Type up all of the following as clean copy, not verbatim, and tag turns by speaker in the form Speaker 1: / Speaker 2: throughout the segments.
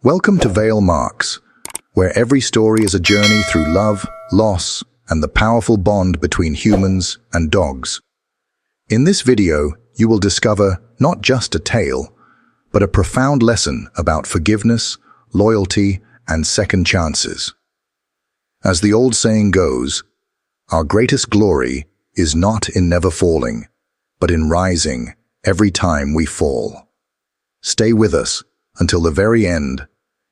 Speaker 1: Welcome to Vale Marks, where every story is a journey through love, loss, and the powerful bond between humans and dogs. In this video, you will discover not just a tale, but a profound lesson about forgiveness, loyalty, and second chances. As the old saying goes, our greatest glory is not in never falling, but in rising every time we fall. Stay with us until the very end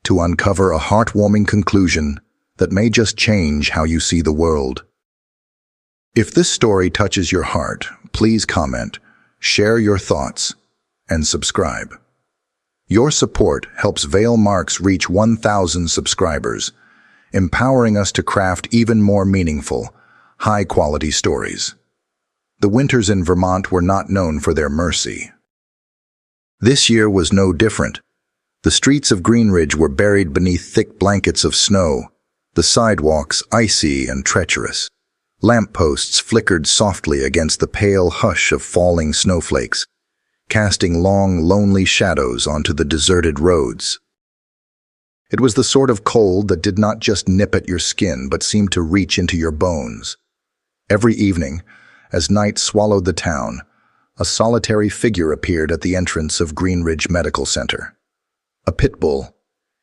Speaker 1: to uncover a heartwarming conclusion that may just change how you see the world. If this story touches your heart, please comment, share your thoughts, and subscribe. Your support helps Vale Marks reach 1,000 subscribers, empowering us to craft even more meaningful, high-quality stories. The winters in Vermont were not known for their mercy. This year was no different. The streets of Greenridge were buried beneath thick blankets of snow, the sidewalks icy and treacherous. Lampposts flickered softly against the pale hush of falling snowflakes, casting long, lonely shadows onto the deserted roads. It was the sort of cold that did not just nip at your skin but seemed to reach into your bones. Every evening, as night swallowed the town, a solitary figure appeared at the entrance of Greenridge Medical Center. A Pitbull,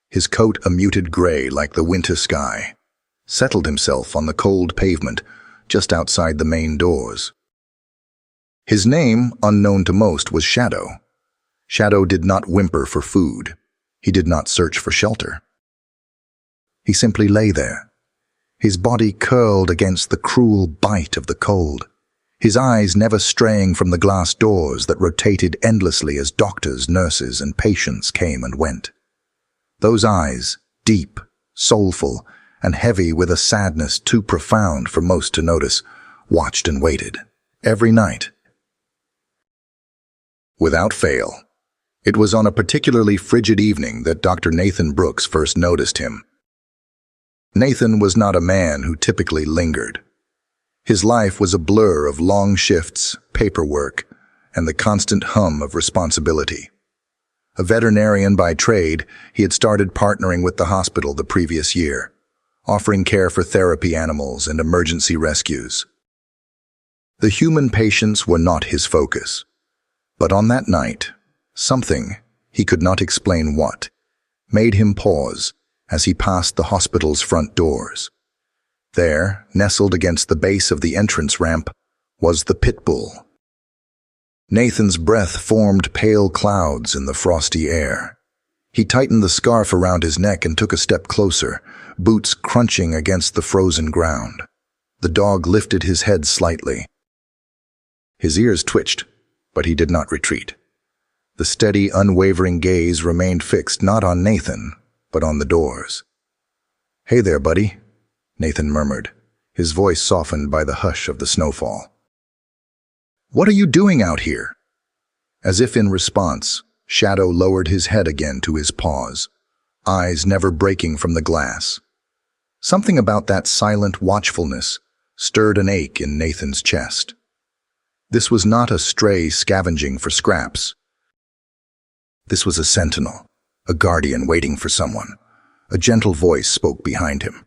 Speaker 1: his coat a muted gray like the winter sky, settled himself on the cold pavement just outside the main doors. His name, unknown to most, was Shadow. Shadow did not whimper for food. He did not search for shelter. He simply lay there, his body curled against the cruel bite of the cold, his eyes never straying from the glass doors that rotated endlessly as doctors, nurses, and patients came and went. Those eyes, deep, soulful, and heavy with a sadness too profound for most to notice, watched and waited, every night. Without fail, it was on a particularly frigid evening that Dr. Nathan Brooks first noticed him. Nathan was not a man who typically lingered. His life was a blur of long shifts, paperwork, and the constant hum of responsibility. A veterinarian by trade, he had started partnering with the hospital the previous year, offering care for therapy animals and emergency rescues. The human patients were not his focus, but on that night, something, he could not explain what, made him pause as he passed the hospital's front doors. There, nestled against the base of the entrance ramp, was the Pitbull. Nathan's breath formed pale clouds in the frosty air. He tightened the scarf around his neck and took a step closer, boots crunching against the frozen ground. The dog lifted his head slightly. His ears twitched, but he did not retreat. The steady, unwavering gaze remained fixed not on Nathan, but on the doors. "Hey there, buddy," Nathan murmured, his voice softened by the hush of the snowfall. "What are you doing out here?" As if in response, Shadow lowered his head again to his paws, eyes never breaking from the glass. Something about that silent watchfulness stirred an ache in Nathan's chest. This was not a stray scavenging for scraps. This was a sentinel, a guardian waiting for someone. A gentle voice spoke behind him.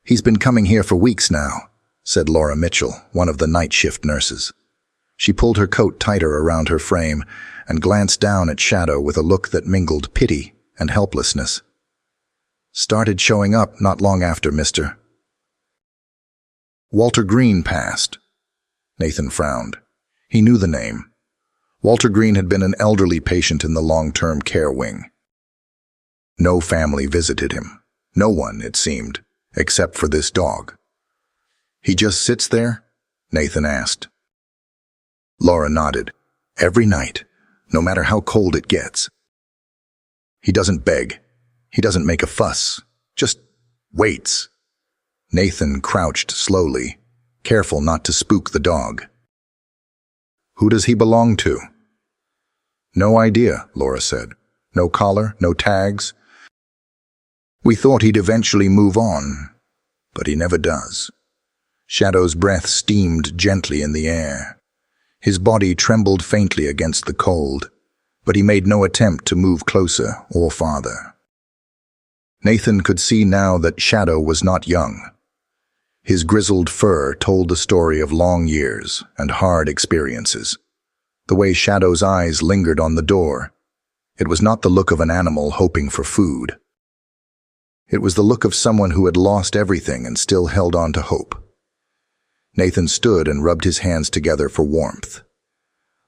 Speaker 1: "He's been coming here for weeks now," said Laura Mitchell, one of the night shift nurses. She pulled her coat tighter around her frame and glanced down at Shadow with a look that mingled pity and helplessness. "Started showing up not long after, mister." Walter Green passed. Nathan frowned. He knew the name. Walter Green had been an elderly patient in the long-term care wing. No family visited him. No one, it seemed, except for this dog. "He just sits there?" Nathan asked. Laura nodded. "Every night, no matter how cold it gets. He doesn't beg. He doesn't make a fuss. Just waits." Nathan crouched slowly, careful not to spook the dog. "Who does he belong to?" "No idea," Laura said. "No collar, no tags. We thought he'd eventually move on, but he never does." Shadow's breath steamed gently in the air. His body trembled faintly against the cold, but he made no attempt to move closer or farther. Nathan could see now that Shadow was not young. His grizzled fur told the story of long years and hard experiences. The way Shadow's eyes lingered on the door, it was not the look of an animal hoping for food. It was the look of someone who had lost everything and still held on to hope. Nathan stood and rubbed his hands together for warmth.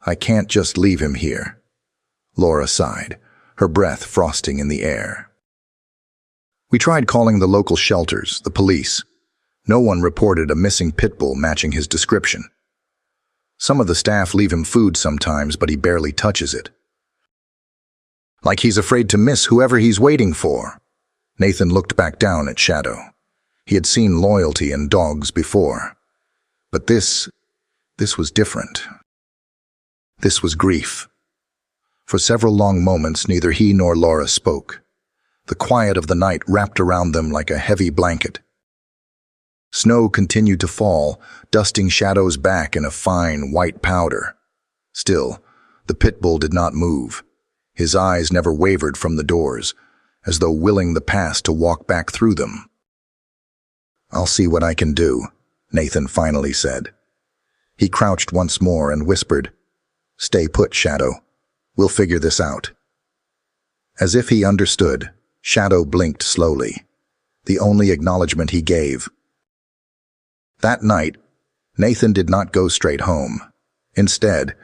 Speaker 1: "I can't just leave him here," Laura sighed, her breath frosting in the air. "We tried calling the local shelters, the police. No one reported a missing Pitbull matching his description. Some of the staff leave him food sometimes, but he barely touches it. Like he's afraid to miss whoever he's waiting for." Nathan looked back down at Shadow. He had seen loyalty in dogs before. But this was different. This was grief. For several long moments, neither he nor Laura spoke. The quiet of the night wrapped around them like a heavy blanket. Snow continued to fall, dusting Shadow's back in a fine, white powder. Still, the Pitbull did not move. His eyes never wavered from the doors, as though willing the past to walk back through them. "I'll see what I can do," Nathan finally said. He crouched once more and whispered, "Stay put, Shadow. We'll figure this out." As if he understood, Shadow blinked slowly, the only acknowledgement he gave. That night, Nathan did not go straight home. Instead,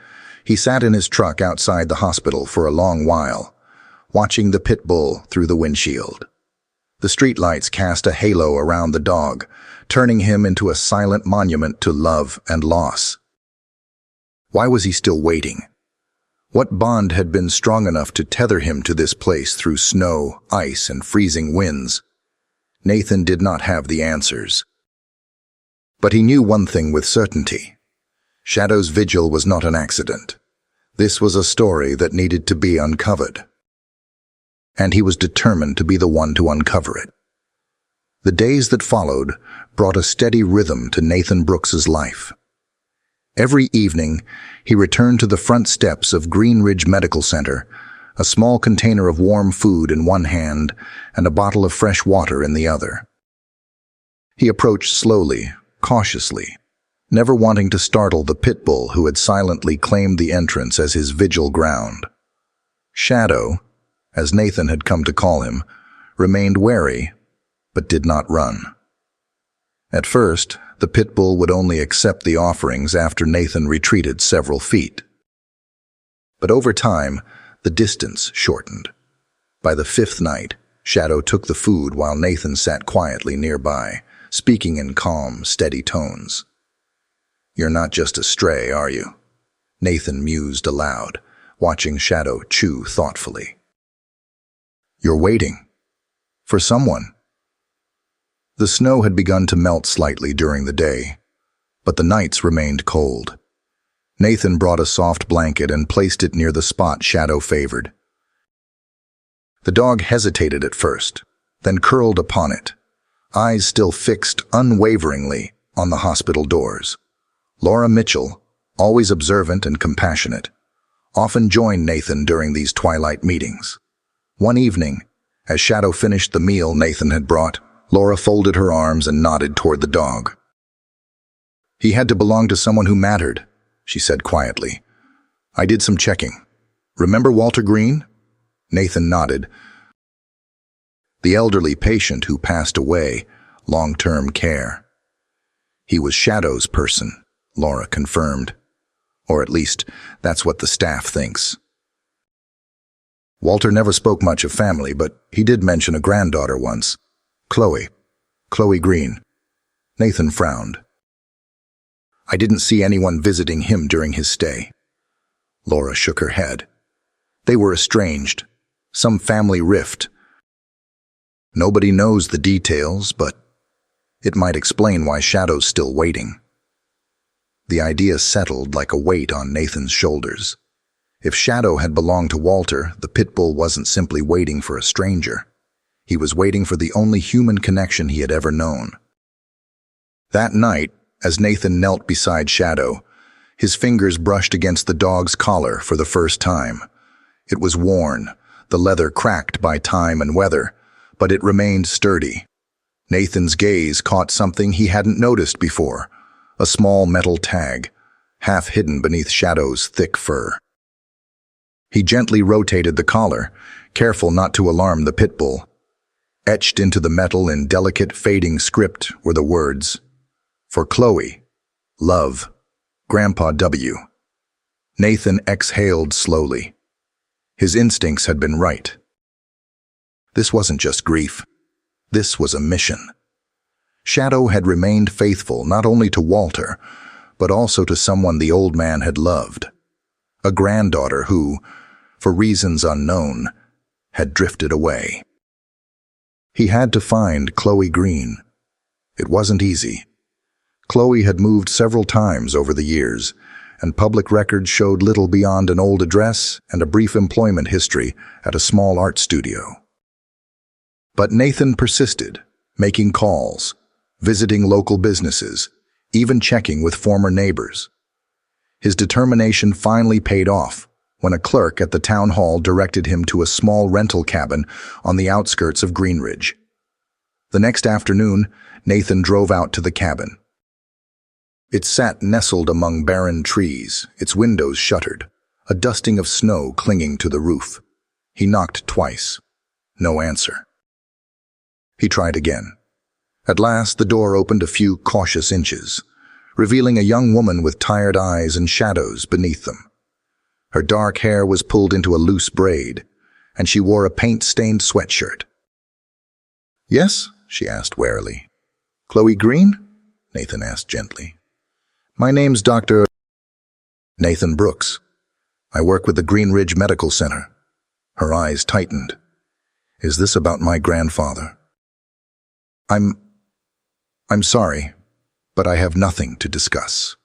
Speaker 1: he sat in his truck outside the hospital for a long while, watching the Pitbull through the windshield. The streetlights cast a halo around the dog, turning him into a silent monument to love and loss. Why was he still waiting? What bond had been strong enough to tether him to this place through snow, ice, and freezing winds? Nathan did not have the answers. But he knew one thing with certainty. Shadow's vigil was not an accident. This was a story that needed to be uncovered. And he was determined to be the one to uncover it. The days that followed brought a steady rhythm to Nathan Brooks's life. Every evening, he returned to the front steps of Green Ridge Medical Center, a small container of warm food in one hand and a bottle of fresh water in the other. He approached slowly, cautiously, never wanting to startle the Pitbull who had silently claimed the entrance as his vigil ground. Shadow, as Nathan had come to call him, remained wary, but did not run. At first, the Pitbull would only accept the offerings after Nathan retreated several feet. But over time, the distance shortened. By the fifth night, Shadow took the food while Nathan sat quietly nearby, speaking in calm, steady tones. "You're not just a stray, are you?" Nathan mused aloud, watching Shadow chew thoughtfully. "You're waiting. For someone." The snow had begun to melt slightly during the day, but the nights remained cold. Nathan brought a soft blanket and placed it near the spot Shadow favored. The dog hesitated at first, then curled upon it, eyes still fixed unwaveringly on the hospital doors. Laura Mitchell, always observant and compassionate, often joined Nathan during these twilight meetings. One evening, as Shadow finished the meal Nathan had brought, Laura folded her arms and nodded toward the dog. "He had to belong to someone who mattered," she said quietly. "I did some checking. Remember Walter Green?" Nathan nodded. "The elderly patient who passed away, long-term care." "He was Shadow's person," Laura confirmed. "Or at least, that's what the staff thinks." Walter never spoke much of family, but he did mention a granddaughter once. Chloe Green. Nathan frowned. "I didn't see anyone visiting him during his stay." Laura shook her head. "They were estranged. Some family rift. Nobody knows the details, but it might explain why Shadow's still waiting." The idea settled like a weight on Nathan's shoulders. If Shadow had belonged to Walter, the Pitbull wasn't simply waiting for a stranger. He was waiting for the only human connection he had ever known. That night, as Nathan knelt beside Shadow, his fingers brushed against the dog's collar for the first time. It was worn, the leather cracked by time and weather, but it remained sturdy. Nathan's gaze caught something he hadn't noticed before, a small metal tag, half hidden beneath Shadow's thick fur. He gently rotated the collar, careful not to alarm the Pitbull. Etched into the metal in delicate, fading script were the words, "For Chloe, love, Grandpa W." Nathan exhaled slowly. His instincts had been right. This wasn't just grief. This was a mission. Shadow had remained faithful not only to Walter, but also to someone the old man had loved. A granddaughter who, for reasons unknown, had drifted away. He had to find Chloe Green. It wasn't easy. Chloe had moved several times over the years, and public records showed little beyond an old address and a brief employment history at a small art studio. But Nathan persisted, making calls, visiting local businesses, even checking with former neighbors. His determination finally paid off when a clerk at the town hall directed him to a small rental cabin on the outskirts of Greenridge. The next afternoon, Nathan drove out to the cabin. It sat nestled among barren trees, its windows shuttered, a dusting of snow clinging to the roof. He knocked twice. No answer. He tried again. At last, the door opened a few cautious inches, revealing a young woman with tired eyes and shadows beneath them. Her dark hair was pulled into a loose braid, and she wore a paint-stained sweatshirt. "Yes?" she asked warily. "Chloe Green?" Nathan asked gently. "My name's Dr. Nathan Brooks. I work with the Greenridge Medical Center." Her eyes tightened. "Is this about my grandfather?" I'm sorry, but I have nothing to discuss."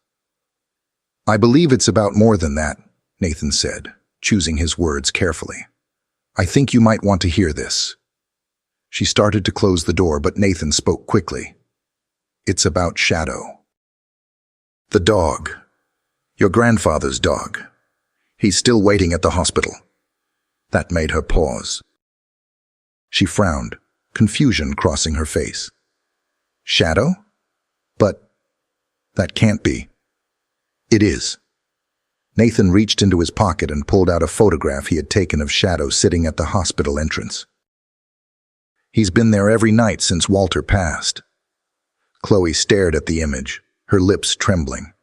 Speaker 1: "I believe it's about more than that," Nathan said, choosing his words carefully. "I think you might want to hear this." She started to close the door, but Nathan spoke quickly. "It's about Shadow. The dog. Your grandfather's dog. He's still waiting at the hospital." That made her pause. She frowned, confusion crossing her face. "Shadow? But that can't be." "It is." Nathan reached into his pocket and pulled out a photograph he had taken of Shadow sitting at the hospital entrance. "He's been there every night since Walter passed." Chloe stared at the image, her lips trembling.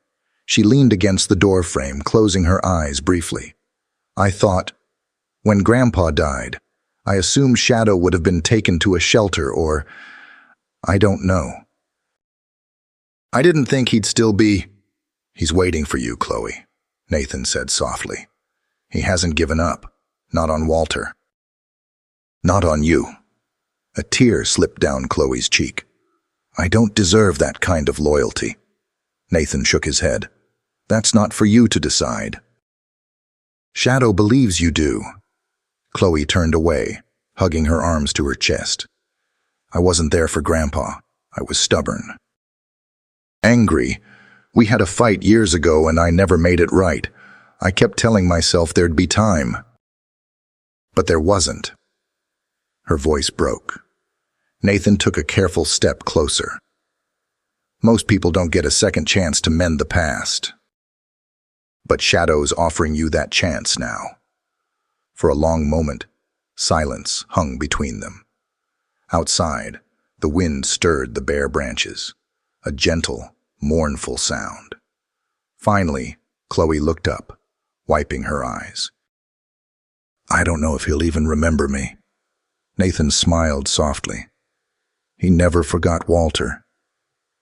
Speaker 1: She leaned against the door frame, closing her eyes briefly. "I thought, when Grandpa died, I assumed Shadow would have been taken to a shelter or, I don't know. I didn't think he'd still be—" "He's waiting for you, Chloe," Nathan said softly. "He hasn't given up, not on Walter. Not on you." A tear slipped down Chloe's cheek. "I don't deserve that kind of loyalty." Nathan shook his head. "That's not for you to decide." "Shadow believes you do." Chloe turned away, hugging her arms to her chest. "I wasn't there for Grandpa. I was stubborn. Angry. We had a fight years ago and I never made it right. I kept telling myself there'd be time. But there wasn't." Her voice broke. Nathan took a careful step closer. "Most people don't get a second chance to mend the past. But Shadow's offering you that chance now." For a long moment, silence hung between them. Outside, the wind stirred the bare branches, a gentle, mournful sound. Finally, Chloe looked up, wiping her eyes. "I don't know if he'll even remember me." Nathan smiled softly. "He never forgot Walter.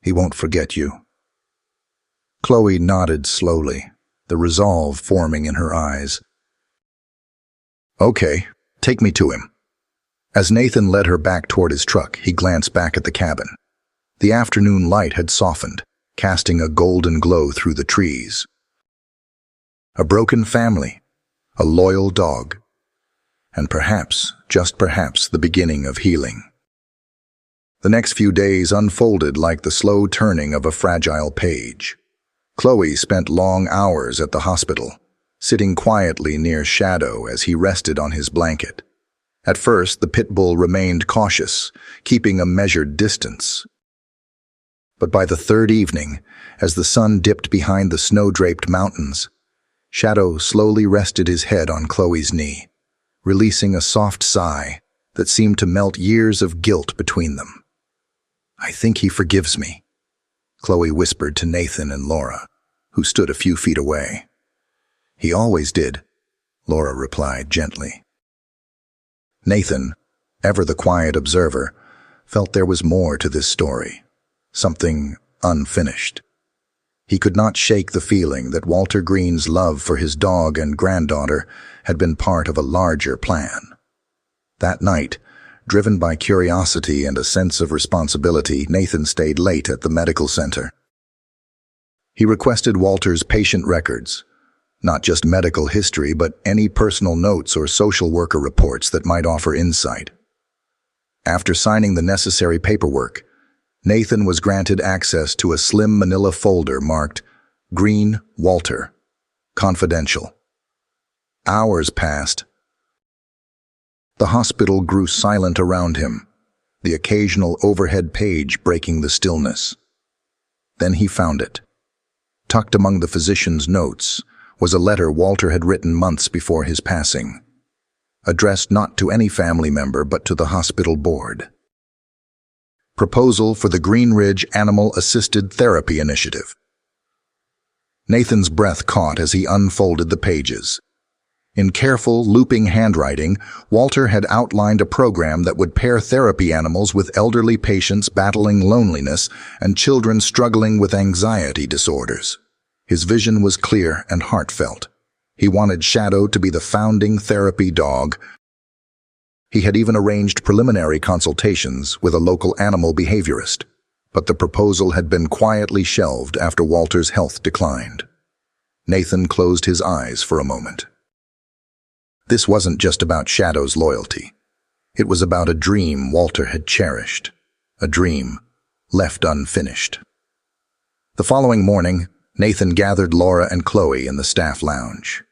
Speaker 1: He won't forget you." Chloe nodded slowly, the resolve forming in her eyes. "Okay, take me to him." As Nathan led her back toward his truck, he glanced back at the cabin. The afternoon light had softened, casting a golden glow through the trees. A broken family, a loyal dog, and perhaps, just perhaps, the beginning of healing. The next few days unfolded like the slow turning of a fragile page. Chloe spent long hours at the hospital, sitting quietly near Shadow as he rested on his blanket. At first, the Pitbull remained cautious, keeping a measured distance. But by the third evening, as the sun dipped behind the snow-draped mountains, Shadow slowly rested his head on Chloe's knee, releasing a soft sigh that seemed to melt years of guilt between them. "I think he forgives me," Chloe whispered to Nathan and Laura, who stood a few feet away. "He always did," Laura replied gently. Nathan, ever the quiet observer, felt there was more to this story, something unfinished. He could not shake the feeling that Walter Green's love for his dog and granddaughter had been part of a larger plan. That night, driven by curiosity and a sense of responsibility, Nathan stayed late at the medical center. He requested Walter's patient records, not just medical history, but any personal notes or social worker reports that might offer insight. After signing the necessary paperwork, Nathan was granted access to a slim manila folder marked Green Walter, Confidential. Hours passed. The hospital grew silent around him, the occasional overhead page breaking the stillness. Then he found it. Tucked among the physician's notes was a letter Walter had written months before his passing, addressed not to any family member but to the hospital board. Proposal for the Green Ridge Animal Assisted Therapy Initiative. Nathan's breath caught as he unfolded the pages. In careful, looping handwriting, Walter had outlined a program that would pair therapy animals with elderly patients battling loneliness and children struggling with anxiety disorders. His vision was clear and heartfelt. He wanted Shadow to be the founding therapy dog. He had even arranged preliminary consultations with a local animal behaviorist, but the proposal had been quietly shelved after Walter's health declined. Nathan closed his eyes for a moment. This wasn't just about Shadow's loyalty. It was about a dream Walter had cherished, a dream left unfinished. The following morning, Nathan gathered Laura and Chloe in the staff lounge.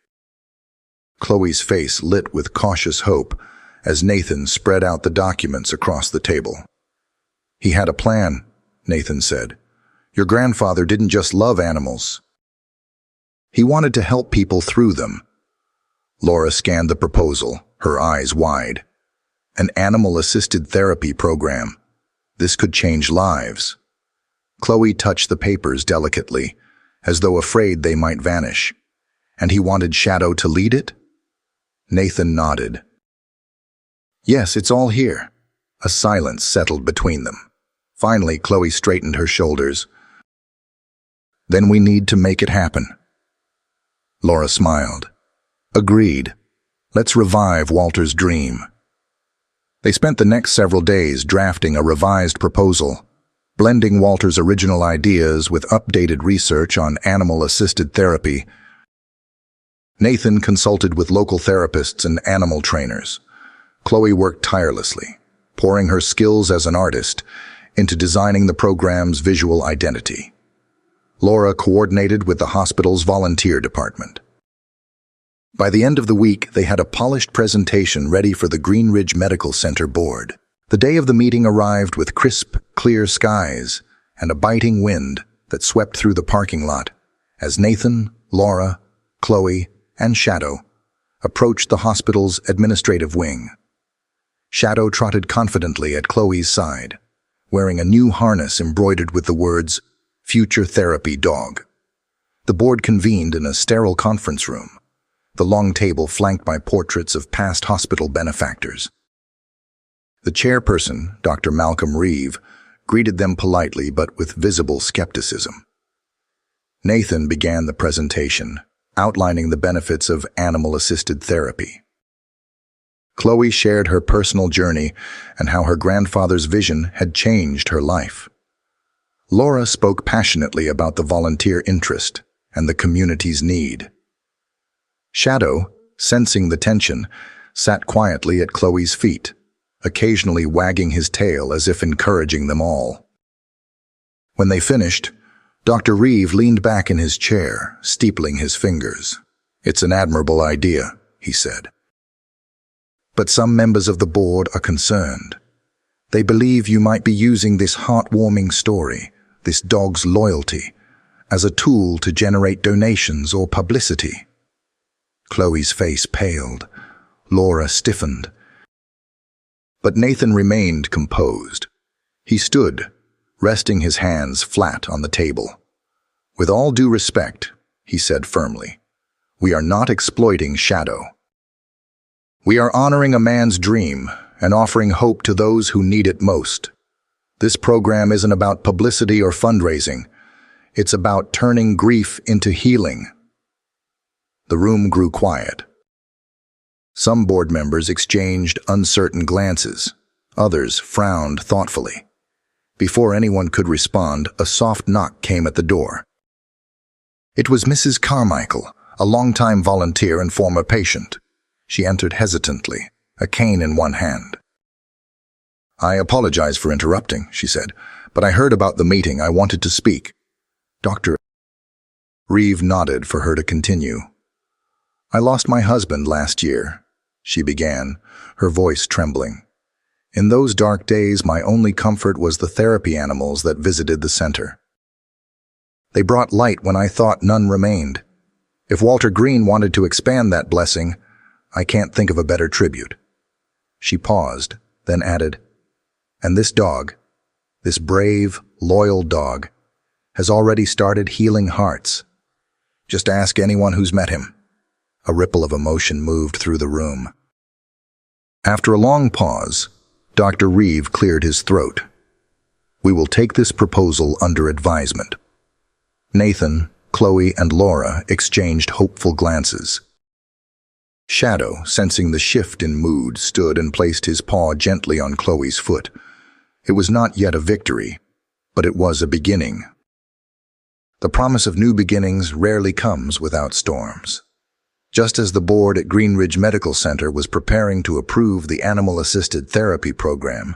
Speaker 1: Chloe's face lit with cautious hope as Nathan spread out the documents across the table. "He had a plan," Nathan said. "Your grandfather didn't just love animals. He wanted to help people through them." Laura scanned the proposal, her eyes wide. An animal-assisted therapy program. This could change lives. Chloe touched the papers delicately, as though afraid they might vanish. And he wanted Shadow to lead it? Nathan nodded. "Yes, it's all here." A silence settled between them. Finally, Chloe straightened her shoulders. "Then we need to make it happen." Laura smiled. "Agreed. Let's revive Walter's dream." They spent the next several days drafting a revised proposal, blending Walter's original ideas with updated research on animal-assisted therapy. Nathan consulted with local therapists and animal trainers. Chloe worked tirelessly, pouring her skills as an artist into designing the program's visual identity. Laura coordinated with the hospital's volunteer department. By the end of the week, they had a polished presentation ready for the Green Ridge Medical Center board. The day of the meeting arrived with crisp, clear skies and a biting wind that swept through the parking lot as Nathan, Laura, Chloe, and Shadow approached the hospital's administrative wing. Shadow trotted confidently at Chloe's side, wearing a new harness embroidered with the words, "Future Therapy Dog." The board convened in a sterile conference room, the long table flanked by portraits of past hospital benefactors. The chairperson, Dr. Malcolm Reeve, greeted them politely but with visible skepticism. Nathan began the presentation, outlining the benefits of animal-assisted therapy. Chloe shared her personal journey and how her grandfather's vision had changed her life. Laura spoke passionately about the volunteer interest and the community's need. Shadow, sensing the tension, sat quietly at Chloe's feet, occasionally wagging his tail as if encouraging them all. When they finished, Dr. Reeve leaned back in his chair, steepling his fingers. "It's an admirable idea," he said. "But some members of the board are concerned. They believe you might be using this heartwarming story, this dog's loyalty, as a tool to generate donations or publicity." Chloe's face paled. Laura stiffened. But Nathan remained composed. He stood, resting his hands flat on the table. "With all due respect," he said firmly, "we are not exploiting Shadow. We are honoring a man's dream and offering hope to those who need it most. This program isn't about publicity or fundraising. It's about turning grief into healing." The room grew quiet. Some board members exchanged uncertain glances. Others frowned thoughtfully. Before anyone could respond, a soft knock came at the door. It was Mrs. Carmichael, a longtime volunteer and former patient. She entered hesitantly, a cane in one hand. "I apologize for interrupting," she said, "but I heard about the meeting. I wanted to speak." Dr. Reeve nodded for her to continue. "I lost my husband last year," she began, her voice trembling. "In those dark days, my only comfort was the therapy animals that visited the center. They brought light when I thought none remained. If Walter Green wanted to expand that blessing, I can't think of a better tribute." She paused, then added, "And this dog, this brave, loyal dog, has already started healing hearts. Just ask anyone who's met him." A ripple of emotion moved through the room. After a long pause, Dr. Reeve cleared his throat. "We will take this proposal under advisement." Nathan, Chloe, and Laura exchanged hopeful glances. Shadow, sensing the shift in mood, stood and placed his paw gently on Chloe's foot. It was not yet a victory, but it was a beginning. The promise of new beginnings rarely comes without storms. Just as the board at Greenridge Medical Center was preparing to approve the animal-assisted therapy program,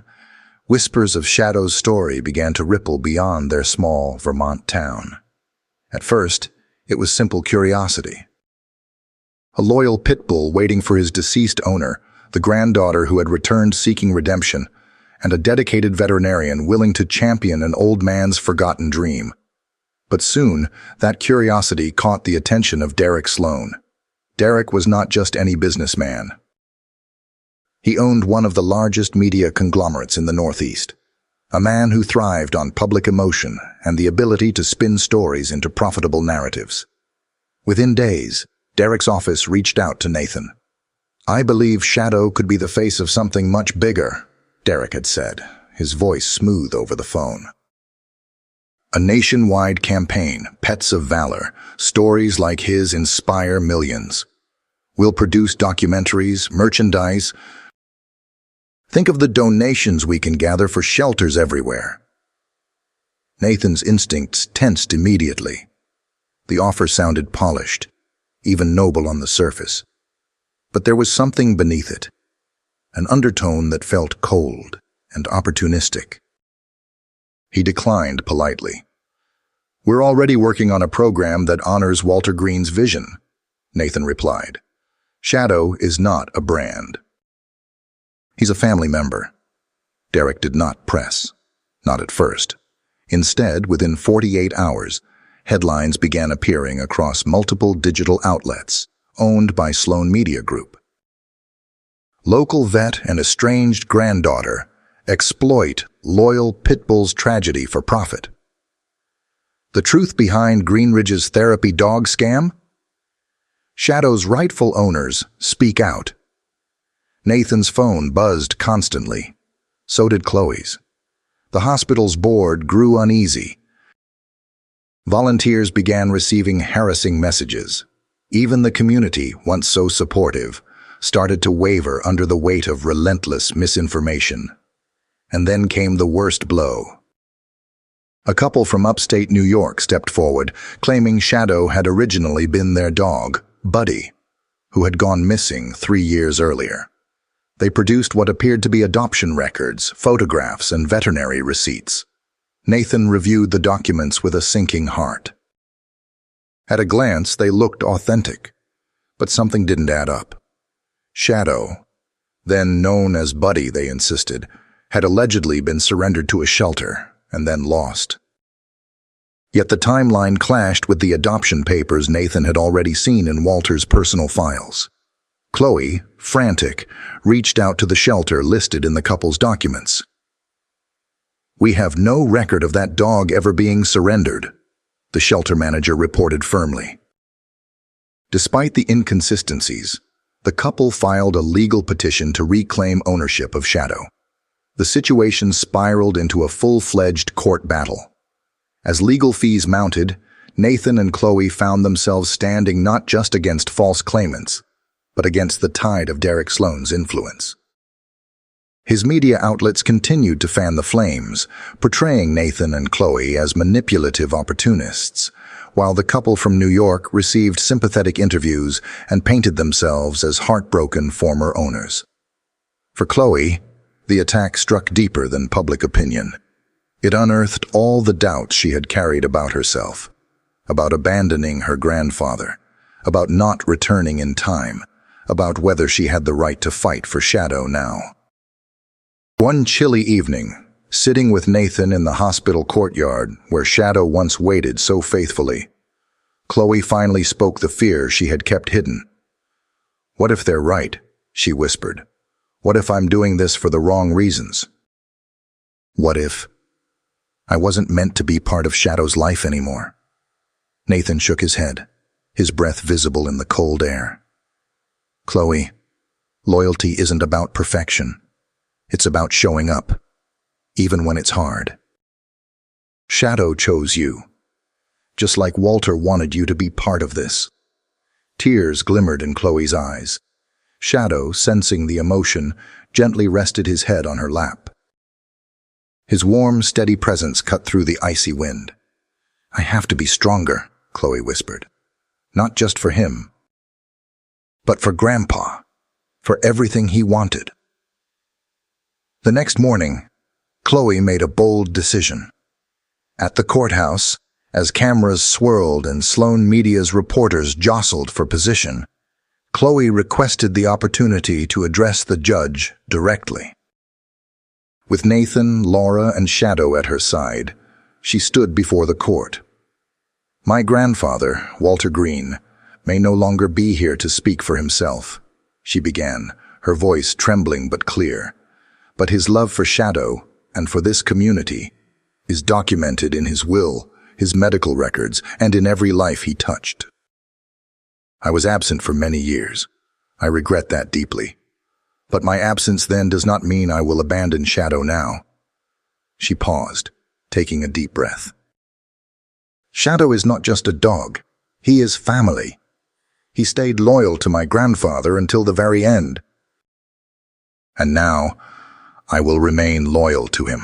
Speaker 1: whispers of Shadow's story began to ripple beyond their small Vermont town. At first, it was simple curiosity. A loyal Pitbull waiting for his deceased owner, the granddaughter who had returned seeking redemption, and a dedicated veterinarian willing to champion an old man's forgotten dream. But soon, that curiosity caught the attention of Derek Sloan. Derek was not just any businessman. He owned one of the largest media conglomerates in the Northeast, a man who thrived on public emotion and the ability to spin stories into profitable narratives. Within days, Derek's office reached out to Nathan. "I believe Shadow could be the face of something much bigger," Derek had said, his voice smooth over the phone. "A nationwide campaign, Pets of Valor, stories like his inspire millions. We'll produce documentaries, merchandise. Think of the donations we can gather for shelters everywhere." Nathan's instincts tensed immediately. The offer sounded polished, even noble on the surface. But there was something beneath it, an undertone that felt cold and opportunistic. He declined politely. "We're already working on a program that honors Walter Green's vision," Nathan replied. "Shadow is not a brand. He's a family member." Derek did not press, not at first. Instead, within 48 hours, headlines began appearing across multiple digital outlets owned by Sloan Media Group. "Local vet and estranged granddaughter exploit loyal Pitbull's tragedy for profit." The truth behind Greenridge's therapy dog scam? Shadow's rightful owners speak out. Nathan's phone buzzed constantly. So did Chloe's. The hospital's board grew uneasy. Volunteers began receiving harassing messages. Even the community, once so supportive, started to waver under the weight of relentless misinformation. And then came the worst blow. A couple from upstate New York stepped forward, claiming Shadow had originally been their dog, Buddy, who had gone missing 3 years earlier. They produced what appeared to be adoption records, photographs, and veterinary receipts. Nathan reviewed the documents with a sinking heart. At a glance, they looked authentic. But something didn't add up. Shadow, then known as Buddy, they insisted, had allegedly been surrendered to a shelter and then lost. Yet the timeline clashed with the adoption papers Nathan had already seen in Walter's personal files. Chloe, frantic, reached out to the shelter listed in the couple's documents. "We have no record of that dog ever being surrendered," the shelter manager reported firmly. Despite the inconsistencies, the couple filed a legal petition to reclaim ownership of Shadow. The situation spiraled into a full-fledged court battle. As legal fees mounted, Nathan and Chloe found themselves standing not just against false claimants, but against the tide of Derek Sloan's influence. His media outlets continued to fan the flames, portraying Nathan and Chloe as manipulative opportunists, while the couple from New York received sympathetic interviews and painted themselves as heartbroken former owners. For Chloe, the attack struck deeper than public opinion. It unearthed all the doubts she had carried about herself, about abandoning her grandfather, about not returning in time, about whether she had the right to fight for Shadow now. One chilly evening, sitting with Nathan in the hospital courtyard where Shadow once waited so faithfully, Chloe finally spoke the fear she had kept hidden. "What if they're right?" she whispered. "What if I'm doing this for the wrong reasons? What if I wasn't meant to be part of Shadow's life anymore?" Nathan shook his head, his breath visible in the cold air. "Chloe, loyalty isn't about perfection. It's about showing up, even when it's hard. Shadow chose you, just like Walter wanted you to be part of this." Tears glimmered in Chloe's eyes. Shadow, sensing the emotion, gently rested his head on her lap. His warm, steady presence cut through the icy wind. "I have to be stronger," Chloe whispered. "Not just for him, but for Grandpa, for everything he wanted." The next morning, Chloe made a bold decision. At the courthouse, as cameras swirled and Sloan Media's reporters jostled for position, Chloe requested the opportunity to address the judge directly. With Nathan, Laura, and Shadow at her side, she stood before the court. "My grandfather, Walter Green, may no longer be here to speak for himself," she began, her voice trembling but clear. "But his love for Shadow, and for this community, is documented in his will, his medical records, and in every life he touched. I was absent for many years. I regret that deeply. But my absence then does not mean I will abandon Shadow now." She paused, taking a deep breath. "Shadow is not just a dog. He is family. He stayed loyal to my grandfather until the very end. And now, I will remain loyal to him."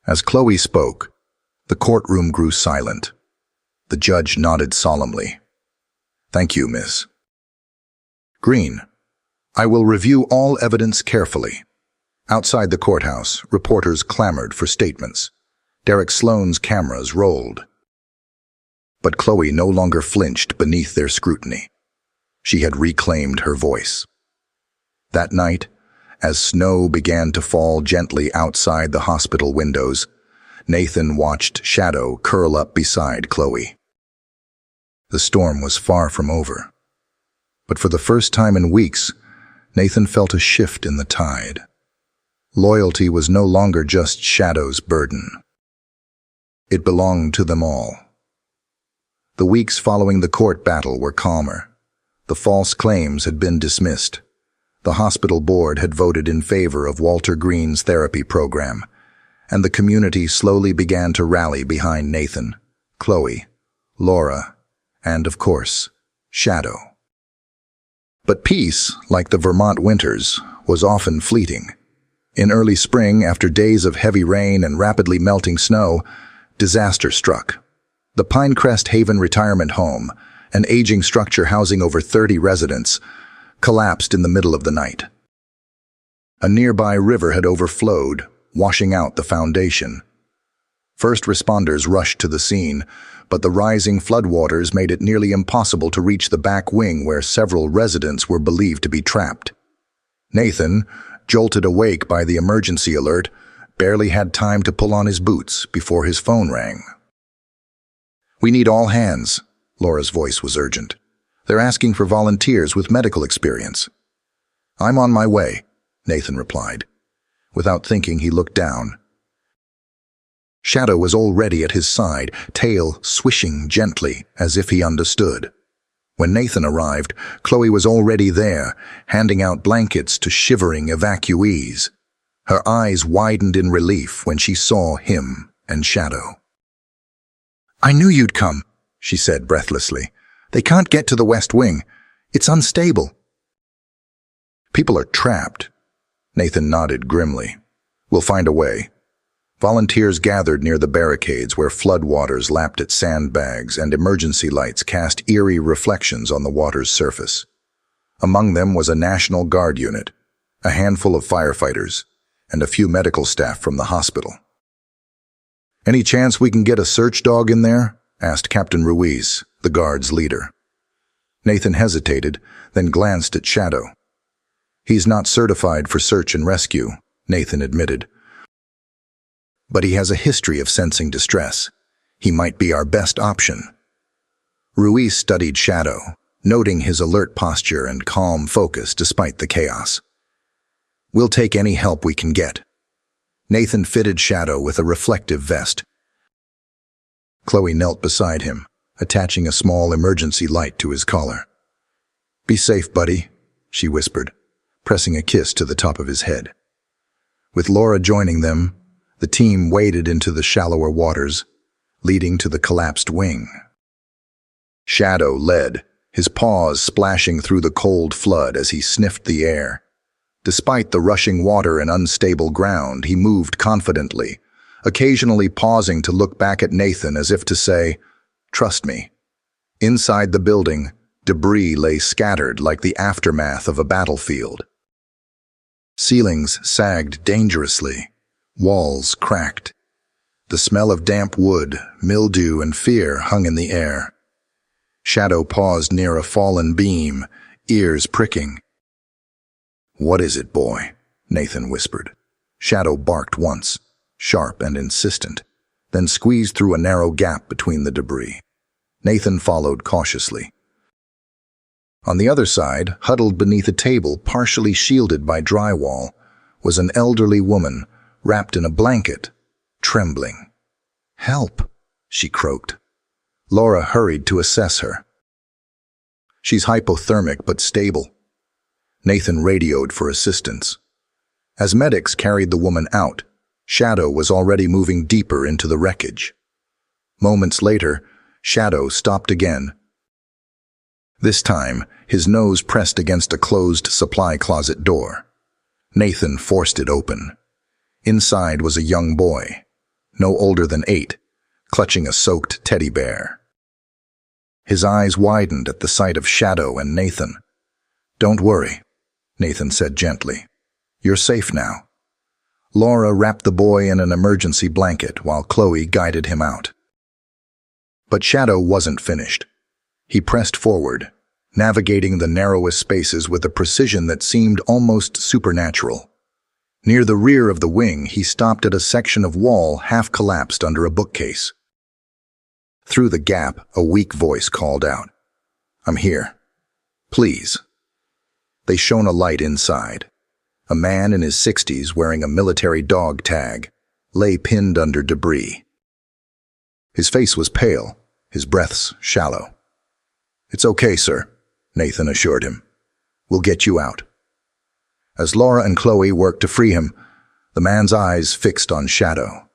Speaker 1: As Chloe spoke, the courtroom grew silent. The judge nodded solemnly. "Thank you, Miss Green. I will review all evidence carefully." Outside the courthouse, reporters clamored for statements. Derek Sloan's cameras rolled. But Chloe no longer flinched beneath their scrutiny. She had reclaimed her voice. That night, as snow began to fall gently outside the hospital windows, Nathan watched Shadow curl up beside Chloe. The storm was far from over. But for the first time in weeks, Nathan felt a shift in the tide. Loyalty was no longer just Shadow's burden. It belonged to them all. The weeks following the court battle were calmer. The false claims had been dismissed. The hospital board had voted in favor of Walter Green's therapy program, and the community slowly began to rally behind Nathan, Chloe, Laura, and, of course, Shadow. But peace, like the Vermont winters, was often fleeting. In early spring, after days of heavy rain and rapidly melting snow, disaster struck. The Pinecrest Haven retirement home, an aging structure housing over 30 residents, collapsed in the middle of the night. A nearby river had overflowed, washing out the foundation. First responders rushed to the scene, but the rising floodwaters made it nearly impossible to reach the back wing where several residents were believed to be trapped. Nathan, jolted awake by the emergency alert, barely had time to pull on his boots before his phone rang. "We need all hands," Laura's voice was urgent. "They're asking for volunteers with medical experience." "I'm on my way," Nathan replied. Without thinking, he looked down. Shadow was already at his side, tail swishing gently as if he understood. When Nathan arrived, Chloe was already there, handing out blankets to shivering evacuees. Her eyes widened in relief when she saw him and Shadow. "I knew you'd come," she said breathlessly. "They can't get to the West Wing. It's unstable." "People are trapped." Nathan nodded grimly. "We'll find a way." Volunteers gathered near the barricades where floodwaters lapped at sandbags and emergency lights cast eerie reflections on the water's surface. Among them was a National Guard unit, a handful of firefighters, and a few medical staff from the hospital. "Any chance we can get a search dog in there?" asked Captain Ruiz, the Guard's leader. Nathan hesitated, then glanced at Shadow. "He's not certified for search and rescue," Nathan admitted. "But he has a history of sensing distress. He might be our best option." Ruiz studied Shadow, noting his alert posture and calm focus despite the chaos. "We'll take any help we can get." Nathan fitted Shadow with a reflective vest. Chloe knelt beside him, attaching a small emergency light to his collar. "Be safe, buddy," she whispered, pressing a kiss to the top of his head. With Laura joining them, the team waded into the shallower waters, leading to the collapsed wing. Shadow led, his paws splashing through the cold flood as he sniffed the air. Despite the rushing water and unstable ground, he moved confidently, occasionally pausing to look back at Nathan as if to say, "Trust me." Inside the building, debris lay scattered like the aftermath of a battlefield. Ceilings sagged dangerously. Walls cracked. The smell of damp wood, mildew, and fear hung in the air. Shadow paused near a fallen beam, ears pricking. "What is it, boy?" Nathan whispered. Shadow barked once, sharp and insistent, then squeezed through a narrow gap between the debris. Nathan followed cautiously. On the other side, huddled beneath a table partially shielded by drywall, was an elderly woman, wrapped in a blanket, trembling. "Help," she croaked. Laura hurried to assess her. "She's hypothermic but stable." Nathan radioed for assistance. As medics carried the woman out, Shadow was already moving deeper into the wreckage. Moments later, Shadow stopped again. This time, his nose pressed against a closed supply closet door. Nathan forced it open. Inside was a young boy, no older than 8, clutching a soaked teddy bear. His eyes widened at the sight of Shadow and Nathan. "Don't worry," Nathan said gently. "You're safe now." Laura wrapped the boy in an emergency blanket while Chloe guided him out. But Shadow wasn't finished. He pressed forward, navigating the narrowest spaces with a precision that seemed almost supernatural. Near the rear of the wing, he stopped at a section of wall half-collapsed under a bookcase. Through the gap, a weak voice called out, "I'm here. Please." They shone a light inside. A man in his 60s wearing a military dog tag lay pinned under debris. His face was pale, his breaths shallow. "It's okay, sir," Nathan assured him. "We'll get you out." As Laura and Chloe worked to free him, the man's eyes fixed on Shadow.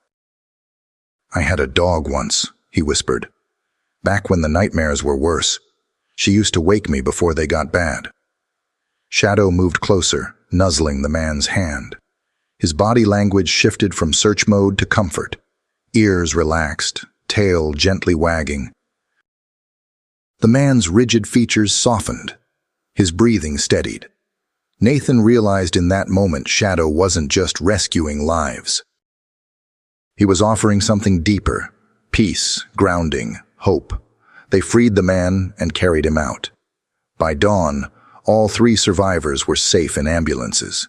Speaker 1: "I had a dog once," he whispered. "Back when the nightmares were worse. She used to wake me before they got bad." Shadow moved closer, nuzzling the man's hand. His body language shifted from search mode to comfort. Ears relaxed, tail gently wagging. The man's rigid features softened. His breathing steadied. Nathan realized in that moment Shadow wasn't just rescuing lives. He was offering something deeper, peace, grounding, hope. They freed the man and carried him out. By dawn, all 3 survivors were safe in ambulances.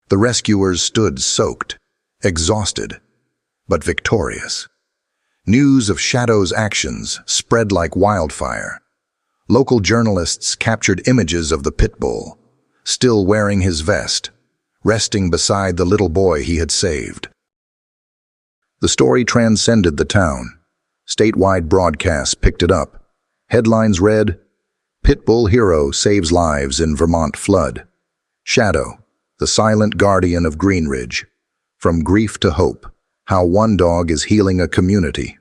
Speaker 1: The rescuers stood soaked, exhausted, but victorious. News of Shadow's actions spread like wildfire. Local journalists captured images of the Pitbull, still wearing his vest, resting beside the little boy he had saved. The story transcended the town. Statewide broadcasts picked it up. Headlines read, "Pitbull hero saves lives in Vermont flood." Shadow, the silent guardian of Greenridge. From grief to hope, how one dog is healing a community.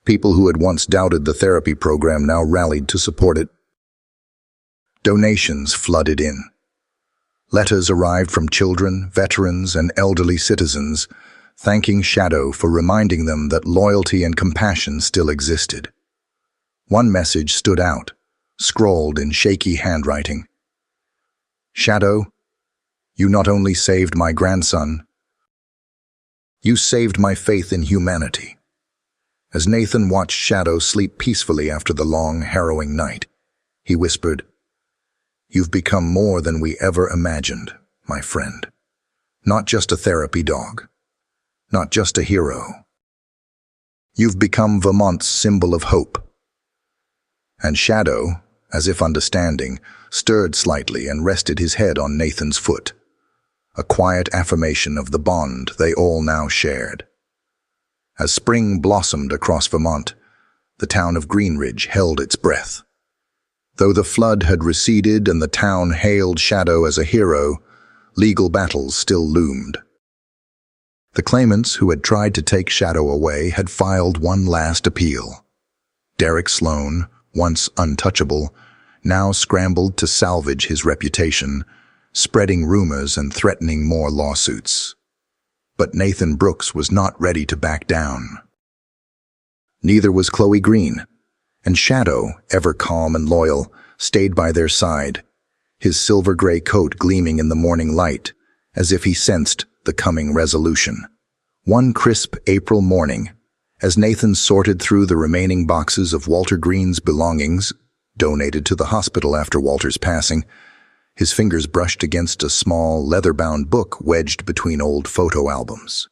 Speaker 1: People who had once doubted the therapy program now rallied to support it. Donations flooded in. Letters arrived from children, veterans, and elderly citizens, thanking Shadow for reminding them that loyalty and compassion still existed. One message stood out, scrawled in shaky handwriting. "Shadow, you not only saved my grandson, you saved my faith in humanity." As Nathan watched Shadow sleep peacefully after the long, harrowing night, he whispered, "You've become more than we ever imagined, my friend. Not just a therapy dog. Not just a hero. You've become Vermont's symbol of hope." And Shadow, as if understanding, stirred slightly and rested his head on Nathan's foot, a quiet affirmation of the bond they all now shared. As spring blossomed across Vermont, the town of Greenridge held its breath. Though the flood had receded and the town hailed Shadow as a hero, legal battles still loomed. The claimants who had tried to take Shadow away had filed one last appeal. Derek Sloan, once untouchable, now scrambled to salvage his reputation, spreading rumors and threatening more lawsuits. But Nathan Brooks was not ready to back down. Neither was Chloe Green, and Shadow, ever calm and loyal, stayed by their side, his silver-gray coat gleaming in the morning light, as if he sensed the coming resolution. One crisp April morning, as Nathan sorted through the remaining boxes of Walter Green's belongings, donated to the hospital after Walter's passing, his fingers brushed against a small, leather-bound book wedged between old photo albums.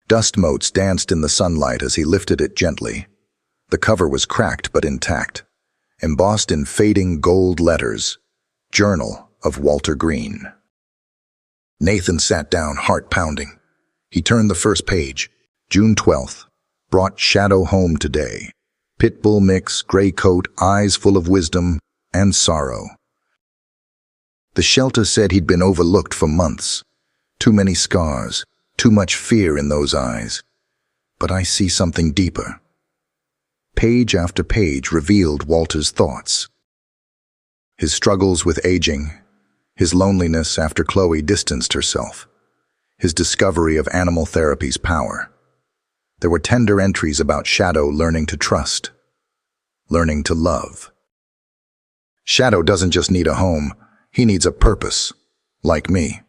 Speaker 1: Dust motes danced in the sunlight as he lifted it gently. The cover was cracked but intact, embossed in fading gold letters, "Journal of Walter Green." Nathan sat down, heart pounding. He turned the first page. June 12th. Brought Shadow home today. Pitbull mix, gray coat, eyes full of wisdom and sorrow. The shelter said he'd been overlooked for months. Too many scars, too much fear in those eyes. But I see something deeper. Page after page revealed Walter's thoughts. His struggles with aging, his loneliness after Chloe distanced herself, his discovery of animal therapy's power. There were tender entries about Shadow learning to trust, learning to love. Shadow doesn't just need a home, he needs a purpose, like me.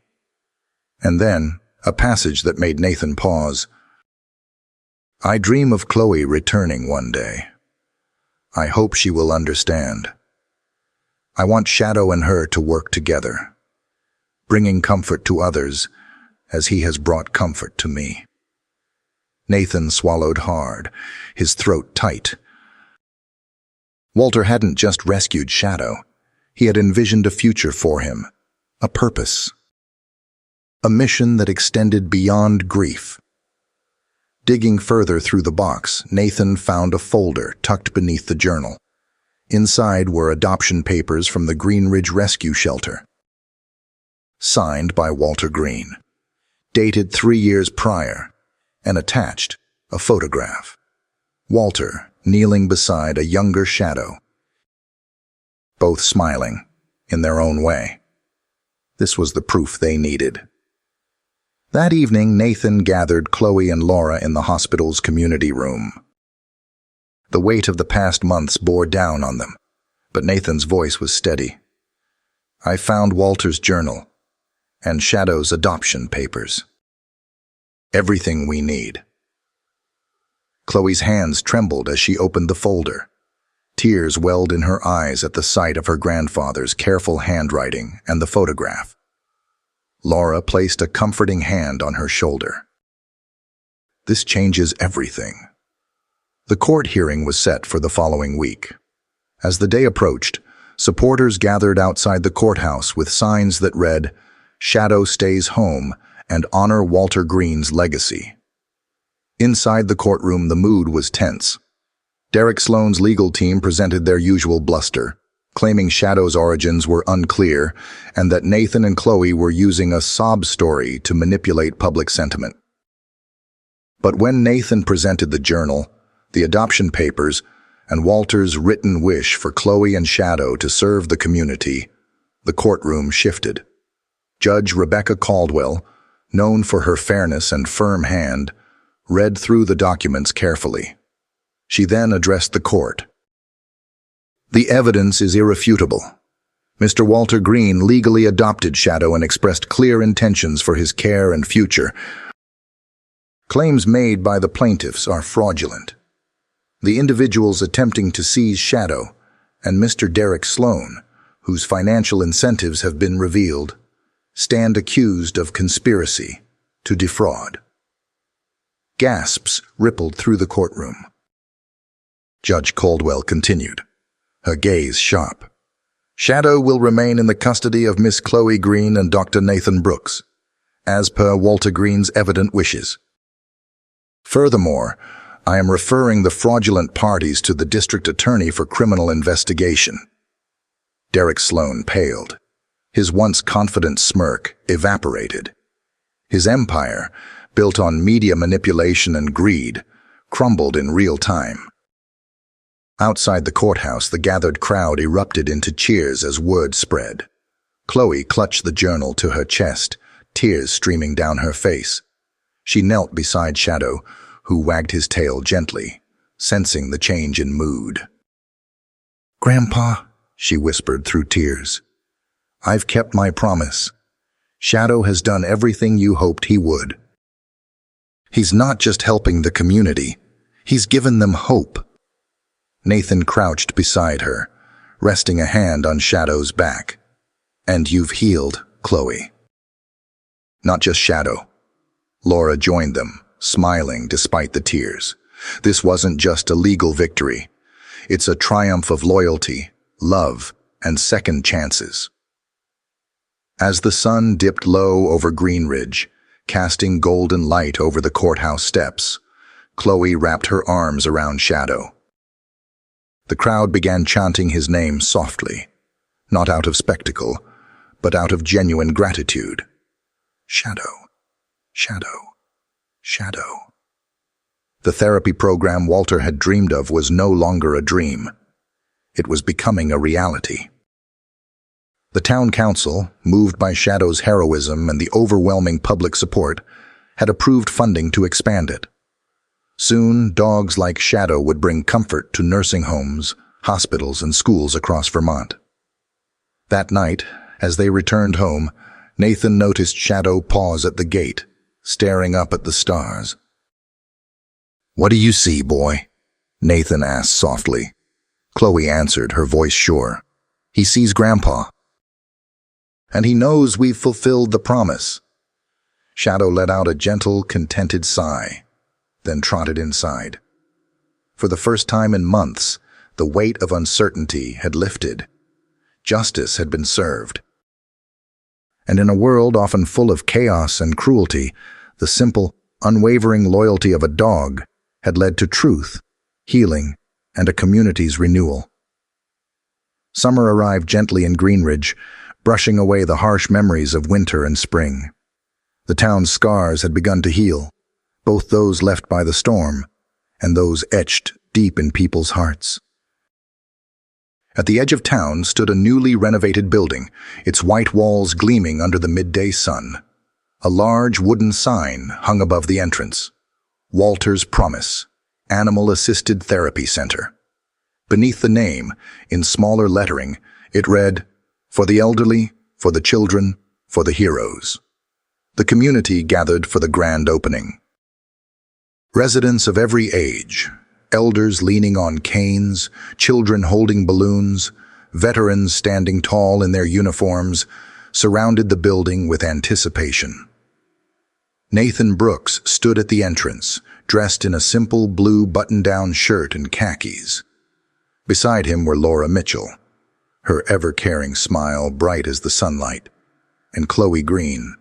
Speaker 1: And then, a passage that made Nathan pause. I dream of Chloe returning one day. I hope she will understand. I want Shadow and her to work together, bringing comfort to others as he has brought comfort to me. Nathan swallowed hard, his throat tight. Walter hadn't just rescued Shadow. He had envisioned a future for him, a purpose, a mission that extended beyond grief. Digging further through the box, Nathan found a folder tucked beneath the journal. Inside were adoption papers from the Greenridge Rescue Shelter, signed by Walter Green, dated 3 years prior, and attached a photograph. Walter kneeling beside a younger Shadow, both smiling in their own way. This was the proof they needed. That evening, Nathan gathered Chloe and Laura in the hospital's community room. The weight of the past months bore down on them, but Nathan's voice was steady. I found Walter's journal and Shadow's adoption papers. Everything we need. Chloe's hands trembled as she opened the folder. Tears welled in her eyes at the sight of her grandfather's careful handwriting and the photograph. Laura placed a comforting hand on her shoulder. This changes everything. The court hearing was set for the following week. As the day approached, supporters gathered outside the courthouse with signs that read, "Shadow stays home," and "Honor Walter Green's legacy." Inside the courtroom, the mood was tense. Derek Sloan's legal team presented their usual bluster, claiming Shadow's origins were unclear and that Nathan and Chloe were using a sob story to manipulate public sentiment. But when Nathan presented the journal, the adoption papers, and Walter's written wish for Chloe and Shadow to serve the community, the courtroom shifted. Judge Rebecca Caldwell, known for her fairness and firm hand, read through the documents carefully. She then addressed the court. "The evidence is irrefutable. Mr. Walter Green legally adopted Shadow and expressed clear intentions for his care and future. Claims made by the plaintiffs are fraudulent. The individuals attempting to seize Shadow and Mr. Derek Sloan, whose financial incentives have been revealed, stand accused of conspiracy to defraud." Gasps rippled through the courtroom. Judge Caldwell continued, her gaze sharp. "Shadow will remain in the custody of Miss Chloe Green and Dr. Nathan Brooks, as per Walter Green's evident wishes. Furthermore, I am referring the fraudulent parties to the district attorney for criminal investigation." Derek Sloan paled. His once confident smirk evaporated. His empire, built on media manipulation and greed, crumbled in real time. Outside the courthouse, the gathered crowd erupted into cheers as word spread. Chloe clutched the journal to her chest, tears streaming down her face. She knelt beside Shadow, who wagged his tail gently, sensing the change in mood. "Grandpa," she whispered through tears, "I've kept my promise. Shadow has done everything you hoped he would. He's not just helping the community, he's given them hope." Nathan crouched beside her, resting a hand on Shadow's back. "And you've healed, Chloe." Not just Shadow. Laura joined them, smiling despite the tears. This wasn't just a legal victory. It's a triumph of loyalty, love, and second chances. As the sun dipped low over Green Ridge, casting golden light over the courthouse steps, Chloe wrapped her arms around Shadow. The crowd began chanting his name softly, not out of spectacle, but out of genuine gratitude. Shadow, Shadow, Shadow. The therapy program Walter had dreamed of was no longer a dream. It was becoming a reality. The town council, moved by Shadow's heroism and the overwhelming public support, had approved funding to expand it. Soon, dogs like Shadow would bring comfort to nursing homes, hospitals, and schools across Vermont. That night, as they returned home, Nathan noticed Shadow pause at the gate, staring up at the stars. "What do you see, boy?" Nathan asked softly. Chloe answered, her voice sure. "He sees Grandpa. And he knows we've fulfilled the promise." Shadow let out a gentle, contented sigh, then trotted inside. For the first time in months, the weight of uncertainty had lifted. Justice had been served. And in a world often full of chaos and cruelty, the simple, unwavering loyalty of a dog had led to truth, healing, and a community's renewal. Summer arrived gently in Green Ridge, brushing away the harsh memories of winter and spring. The town's scars had begun to heal, both those left by the storm and those etched deep in people's hearts. At the edge of town stood a newly renovated building, its white walls gleaming under the midday sun. A large wooden sign hung above the entrance. Walter's Promise, Animal-Assisted Therapy Center. Beneath the name, in smaller lettering, it read, "For the elderly, for the children, for the heroes." The community gathered for the grand opening. Residents of every age, elders leaning on canes, children holding balloons, veterans standing tall in their uniforms, surrounded the building with anticipation. Nathan Brooks stood at the entrance, dressed in a simple blue button-down shirt and khakis. Beside him were Laura Mitchell, her ever-caring smile bright as the sunlight, and Chloe Green,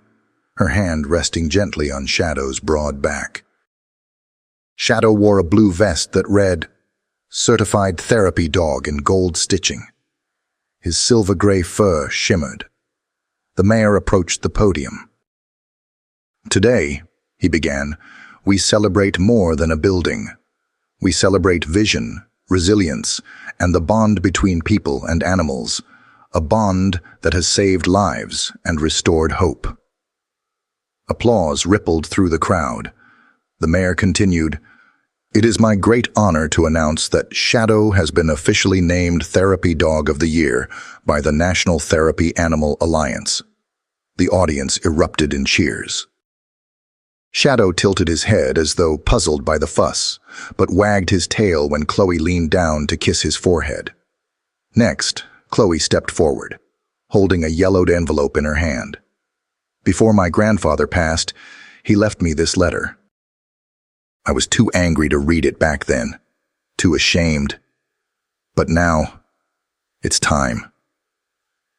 Speaker 1: her hand resting gently on Shadow's broad back. Shadow wore a blue vest that read, "Certified Therapy Dog" in gold stitching. His silver-gray fur shimmered. The mayor approached the podium. "Today," he began, "we celebrate more than a building. We celebrate vision, resilience, and the bond between people and animals, a bond that has saved lives and restored hope." Applause rippled through the crowd. The mayor continued, "It is my great honor to announce that Shadow has been officially named Therapy Dog of the Year by the National Therapy Animal Alliance." The audience erupted in cheers. Shadow tilted his head as though puzzled by the fuss, but wagged his tail when Chloe leaned down to kiss his forehead. Next, Chloe stepped forward, holding a yellowed envelope in her hand. "Before my grandfather passed, he left me this letter. I was too angry to read it back then, too ashamed. But now, it's time."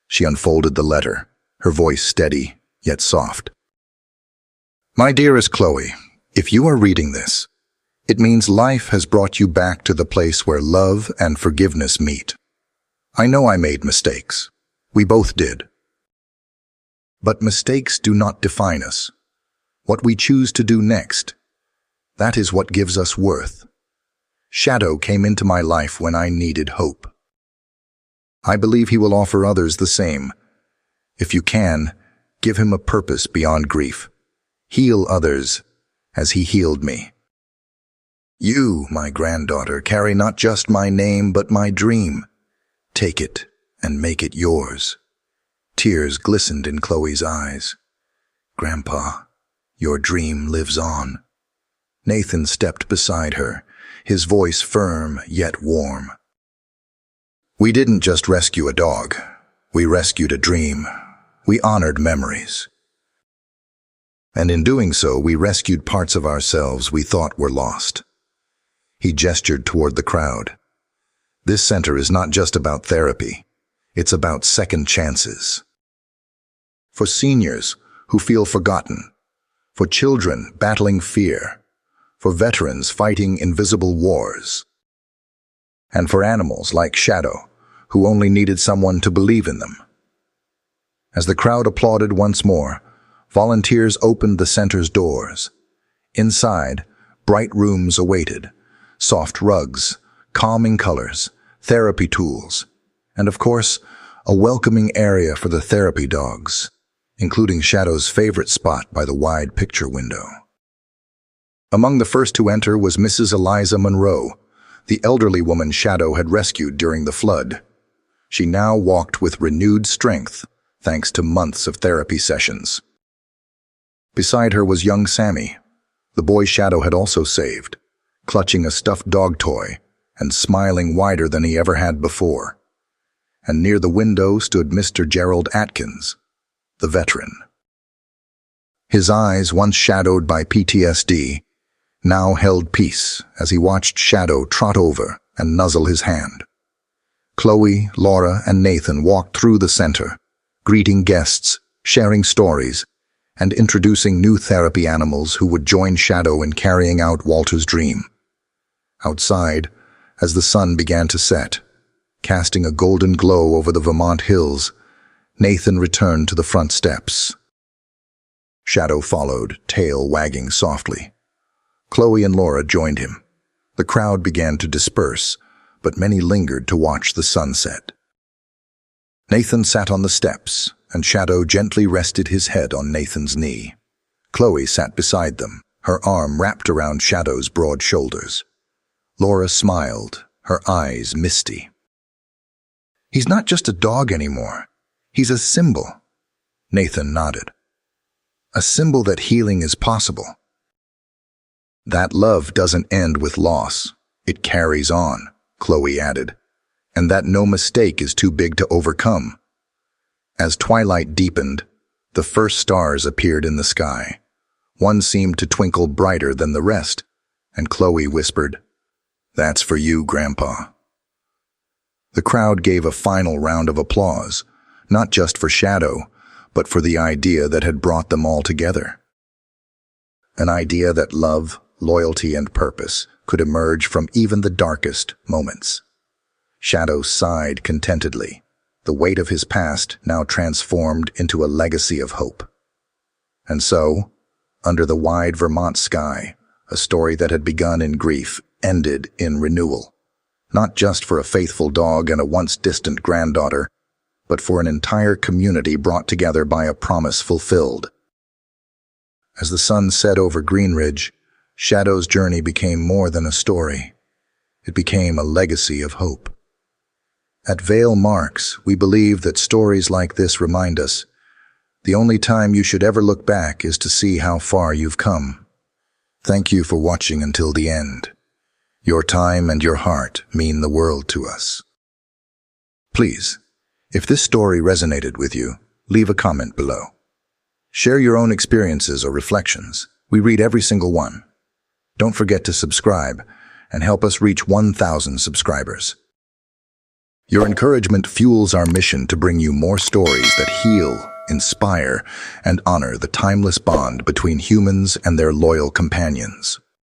Speaker 1: She unfolded the letter, her voice steady, yet soft. "My dearest Chloe, if you are reading this, it means life has brought you back to the place where love and forgiveness meet. I know I made mistakes. We both did. But mistakes do not define us. What we choose to do next, that is what gives us worth. Shadow came into my life when I needed hope. I believe he will offer others the same. If you can, give him a purpose beyond grief. Heal others as he healed me. You, my granddaughter, carry not just my name but my dream. Take it and make it yours." Tears glistened in Chloe's eyes. "Grandpa, your dream lives on." Nathan stepped beside her, his voice firm yet warm. "We didn't just rescue a dog. We rescued a dream. We honored memories. And in doing so, we rescued parts of ourselves we thought were lost." He gestured toward the crowd. "This center is not just about therapy. It's about second chances. For seniors who feel forgotten, for children battling fear, for veterans fighting invisible wars, and for animals like Shadow, who only needed someone to believe in them." As the crowd applauded once more, volunteers opened the center's doors. Inside, bright rooms awaited, soft rugs, calming colors, therapy tools, and of course, a welcoming area for the therapy dogs, including Shadow's favorite spot by the wide picture window. Among the first to enter was Mrs. Eliza Monroe, the elderly woman Shadow had rescued during the flood. She now walked with renewed strength, thanks to months of therapy sessions. Beside her was young Sammy, the boy Shadow had also saved, clutching a stuffed dog toy and smiling wider than he ever had before. And near the window stood Mr. Gerald Atkins, the veteran. His eyes, once shadowed by PTSD, now held peace as he watched Shadow trot over and nuzzle his hand. Chloe, Laura, and Nathan walked through the center, greeting guests, sharing stories, and introducing new therapy animals who would join Shadow in carrying out Walter's dream. Outside, as the sun began to set, casting a golden glow over the Vermont hills, Nathan returned to the front steps. Shadow followed, tail wagging softly. Chloe and Laura joined him. The crowd began to disperse, but many lingered to watch the sunset. Nathan sat on the steps, and Shadow gently rested his head on Nathan's knee. Chloe sat beside them, her arm wrapped around Shadow's broad shoulders. Laura smiled, her eyes misty. "He's not just a dog anymore. He's a symbol." Nathan nodded. "A symbol that healing is possible." That love doesn't end with loss. It carries on, Chloe added, and that no mistake is too big to overcome. As twilight deepened, the first stars appeared in the sky. One seemed to twinkle brighter than the rest, and Chloe whispered, "That's for you, Grandpa." The crowd gave a final round of applause, not just for Shadow, but for the idea that had brought them all together. An idea that love, loyalty, and purpose could emerge from even the darkest moments. Shadow sighed contentedly, the weight of his past now transformed into a legacy of hope. And so, under the wide Vermont sky, a story that had begun in grief ended in renewal, not just for a faithful dog and a once-distant granddaughter, but for an entire community brought together by a promise fulfilled. As the sun set over Green Ridge, Shadow's journey became more than a story. It became a legacy of hope. At Vale Marks, we believe that stories like this remind us, the only time you should ever look back is to see how far you've come. Thank you for watching until the end. Your time and your heart mean the world to us. Please, if this story resonated with you, leave a comment below. Share your own experiences or reflections. We read every single one. Don't forget to subscribe and help us reach 1,000 subscribers. Your encouragement fuels our mission to bring you more stories that heal, inspire, and honor the timeless bond between humans and their loyal companions.